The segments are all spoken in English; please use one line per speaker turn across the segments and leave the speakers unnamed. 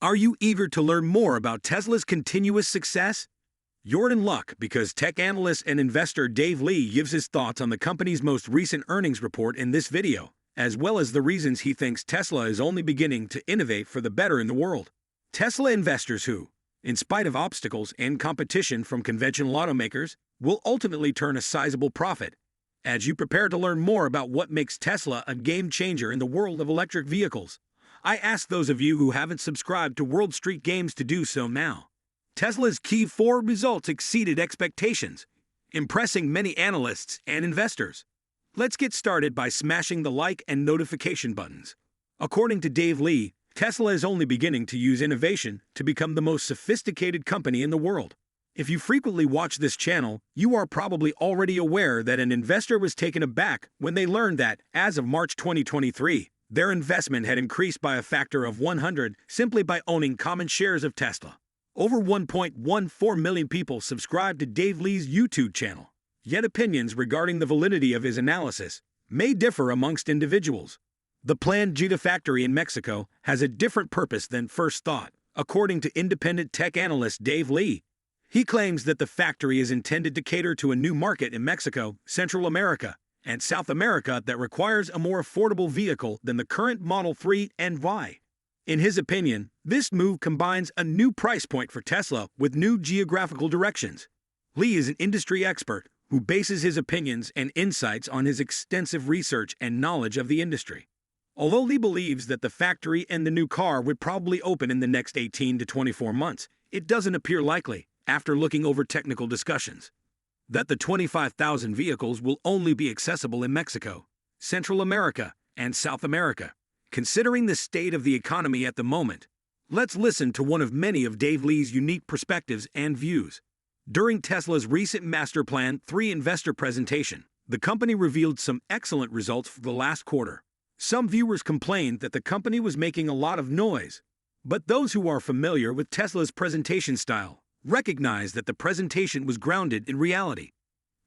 Are you eager to learn more about Tesla's continuous success? You're in luck because tech analyst and investor Dave Lee gives his thoughts on the company's most recent earnings report in this video, as well as the reasons he thinks Tesla is only beginning to innovate for the better in the world. Tesla investors who, in spite of obstacles and competition from conventional automakers, will ultimately turn a sizable profit. As you prepare to learn more about what makes Tesla a game changer in the world of electric vehicles, I ask those of you who haven't subscribed to World Street Games to do so now. Tesla's Q4 results exceeded expectations, impressing many analysts and investors. Let's get started by smashing the like and notification buttons. According to Dave Lee, Tesla is only beginning to use innovation to become the most sophisticated company in the world. If you frequently watch this channel, you are probably already aware that an investor was taken aback when they learned that, as of March 2023, their investment had increased by a factor of 100 simply by owning common shares of Tesla. Over 1.14 million people subscribe to Dave Lee's YouTube channel, yet opinions regarding the validity of his analysis may differ amongst individuals. The planned Gigafactory in Mexico has a different purpose than first thought, according to independent tech analyst Dave Lee. He claims that the factory is intended to cater to a new market in Mexico, Central America, and South America that requires a more affordable vehicle than the current Model 3 and Y. In his opinion, this move combines a new price point for Tesla with new geographical directions. Lee is an industry expert who bases his opinions and insights on his extensive research and knowledge of the industry. Although Lee believes that the factory and the new car would probably open in the next 18 to 24 months, it doesn't appear likely, after looking over technical discussions, that the 25,000 vehicles will only be accessible in Mexico, Central America, and South America. Considering the state of the economy at the moment, let's listen to one of many of Dave Lee's unique perspectives and views. During Tesla's recent Master Plan 3 investor presentation, the company revealed some excellent results for the last quarter. Some viewers complained that the company was making a lot of noise, but those who are familiar with Tesla's presentation style recognize that the presentation was grounded in reality.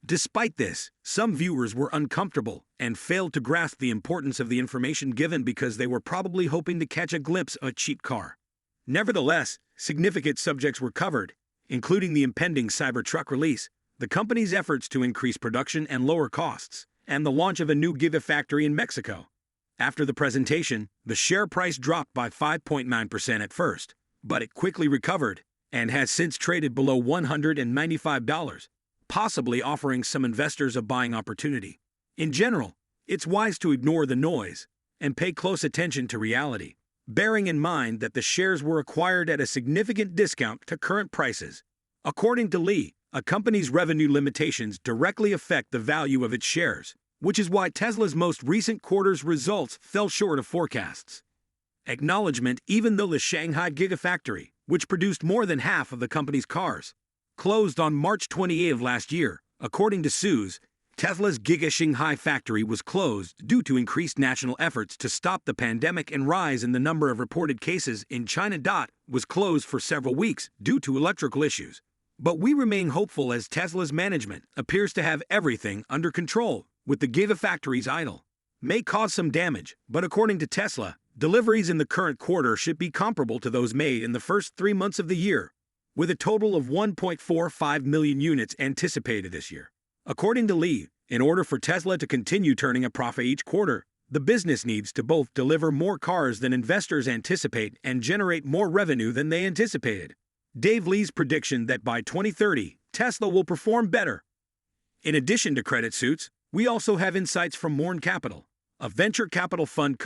Despite this, some viewers were uncomfortable and failed to grasp the importance of the information given because they were probably hoping to catch a glimpse of a cheap car. Nevertheless, significant subjects were covered, including the impending Cybertruck release, the company's efforts to increase production and lower costs, and the launch of a new Gigafactory in Mexico. After the presentation, the share price dropped by 5.9% at first, but it quickly recovered and has since traded below $195, possibly offering some investors a buying opportunity. In general, it's wise to ignore the noise and pay close attention to reality, bearing in mind that the shares were acquired at a significant discount to current prices. According to Lee, a company's revenue limitations directly affect the value of its shares, which is why Tesla's most recent quarter's results fell short of forecasts. Acknowledgement: even though the Shanghai Gigafactory, which produced more than half of the company's cars, closed on March 28 of last year, according to Suze, Tesla's Giga Shanghai factory was closed due to increased national efforts to stop the pandemic and rise in the number of reported cases in China. Was closed for several weeks due to electrical issues. But we remain hopeful as Tesla's management appears to have everything under control, with the Gigafactory's idle may cause some damage, but according to Tesla, deliveries in the current quarter should be comparable to those made in the first 3 months of the year, with a total of 1.45 million units anticipated this year. According to Lee, in order for Tesla to continue turning a profit each quarter, the business needs to both deliver more cars than investors anticipate and generate more revenue than they anticipated. Dave Lee's prediction that by 2030, Tesla will perform better. In addition to credit suits, we also have insights from Morn Capital, a venture capital fund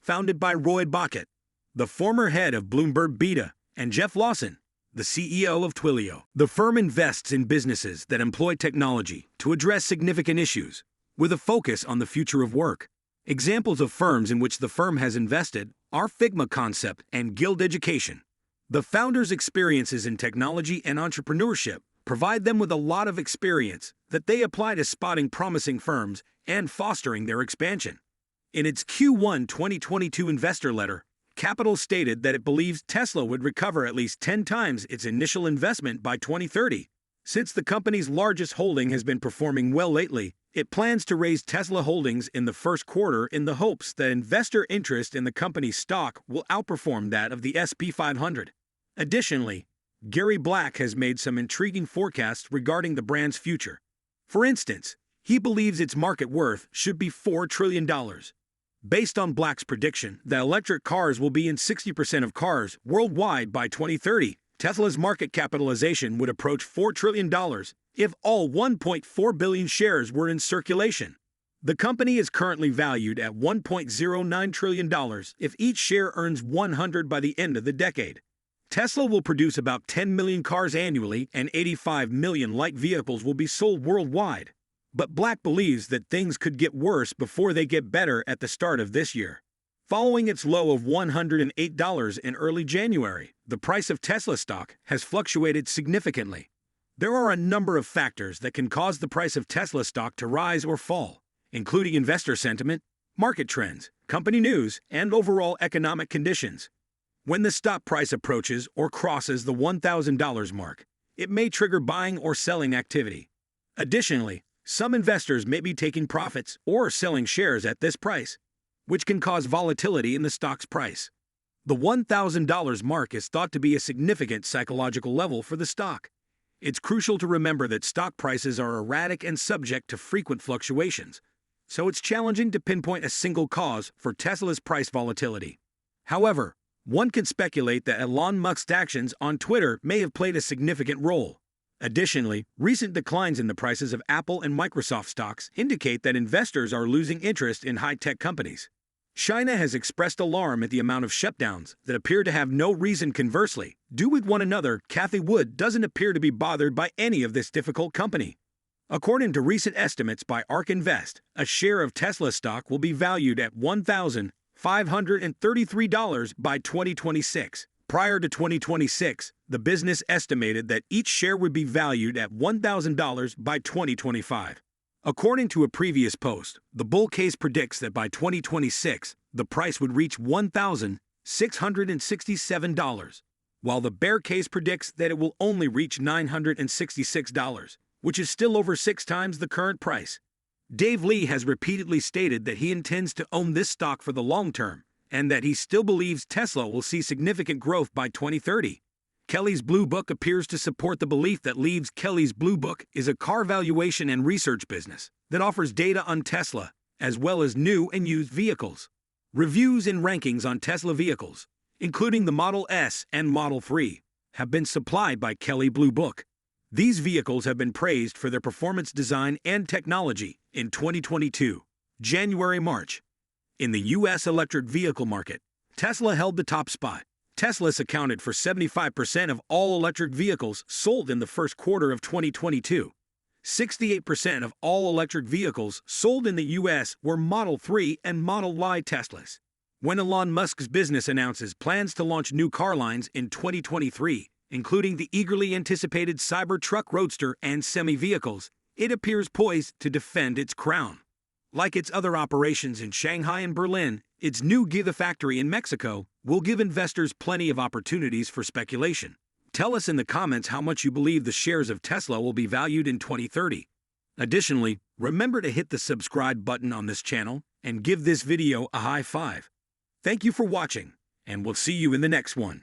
founded by Roy Bucket, the former head of Bloomberg Beta, and Jeff Lawson, the CEO of Twilio. The firm invests in businesses that employ technology to address significant issues, with a focus on the future of work. Examples of firms in which the firm has invested are Figma Concept and Guild Education. The founders' experiences in technology and entrepreneurship provide them with a lot of experience that they apply to spotting promising firms and fostering their expansion. In its Q1 2022 investor letter, Capital stated that it believes Tesla would recover at least 10 times its initial investment by 2030. Since the company's largest holding has been performing well lately, It plans to raise Tesla holdings in the first quarter in the hopes that investor interest in the company's stock will outperform that of the S&P 500. Additionally, Gary Black has made some intriguing forecasts regarding the brand's future. For instance, he believes its market worth should be $4 trillion. Based on Black's prediction that electric cars will be in 60% of cars worldwide by 2030, Tesla's market capitalization would approach $4 trillion if all 1.4 billion shares were in circulation. The company is currently valued at $1.09 trillion if each share earns 100 by the end of the decade. Tesla will produce about 10 million cars annually and 85 million light vehicles will be sold worldwide. But Black believes that things could get worse before they get better at the start of this year. Following its low of $108 in early January, the price of Tesla stock has fluctuated significantly. There are a number of factors that can cause the price of Tesla stock to rise or fall, including investor sentiment, market trends, company news, and overall economic conditions. When the stock price approaches or crosses the $1,000 mark, it may trigger buying or selling activity. Additionally, some investors may be taking profits or selling shares at this price, which can cause volatility in the stock's price. The $1,000 mark is thought to be a significant psychological level for the stock. It's crucial to remember that stock prices are erratic and subject to frequent fluctuations, so it's challenging to pinpoint a single cause for Tesla's price volatility. However, one can speculate that Elon Musk's actions on Twitter may have played a significant role. Additionally, recent declines in the prices of Apple and Microsoft stocks indicate that investors are losing interest in high-tech companies. China has expressed alarm at the amount of shutdowns that appear to have no reason. Conversely, due with one another, Cathie Wood doesn't appear to be bothered by any of this difficult company. According to recent estimates by ARK Invest, a share of Tesla stock will be valued at $1,533 by 2026. Prior to 2026, the business estimated that each share would be valued at $1,000 by 2025. According to a previous post, the bull case predicts that by 2026, the price would reach $1,667, while the bear case predicts that it will only reach $966, which is still over 6 times the current price. Dave Lee has repeatedly stated that he intends to own this stock for the long term, and that he still believes Tesla will see significant growth by 2030. Kelley's Blue Book appears to support the belief that Kelley's Blue Book is a car valuation and research business that offers data on Tesla, as well as new and used vehicles. Reviews and rankings on Tesla vehicles, including the Model S and Model 3, have been supplied by Kelley Blue Book. These vehicles have been praised for their performance, design, and technology in 2022, January-March. In the U.S. electric vehicle market, Tesla held the top spot. Tesla's accounted for 75% of all electric vehicles sold in the first quarter of 2022. 68% of all electric vehicles sold in the U.S. were Model 3 and Model Y Teslas. When Elon Musk's business announces plans to launch new car lines in 2023, including the eagerly anticipated Cybertruck Roadster and semi-vehicles, it appears poised to defend its crown. Like its other operations in Shanghai and Berlin, its new Gigafactory in Mexico will give investors plenty of opportunities for speculation. Tell us in the comments how much you believe the shares of Tesla will be valued in 2030. Additionally, remember to hit the subscribe button on this channel and give this video a high five. Thank you for watching, and we'll see you in the next one.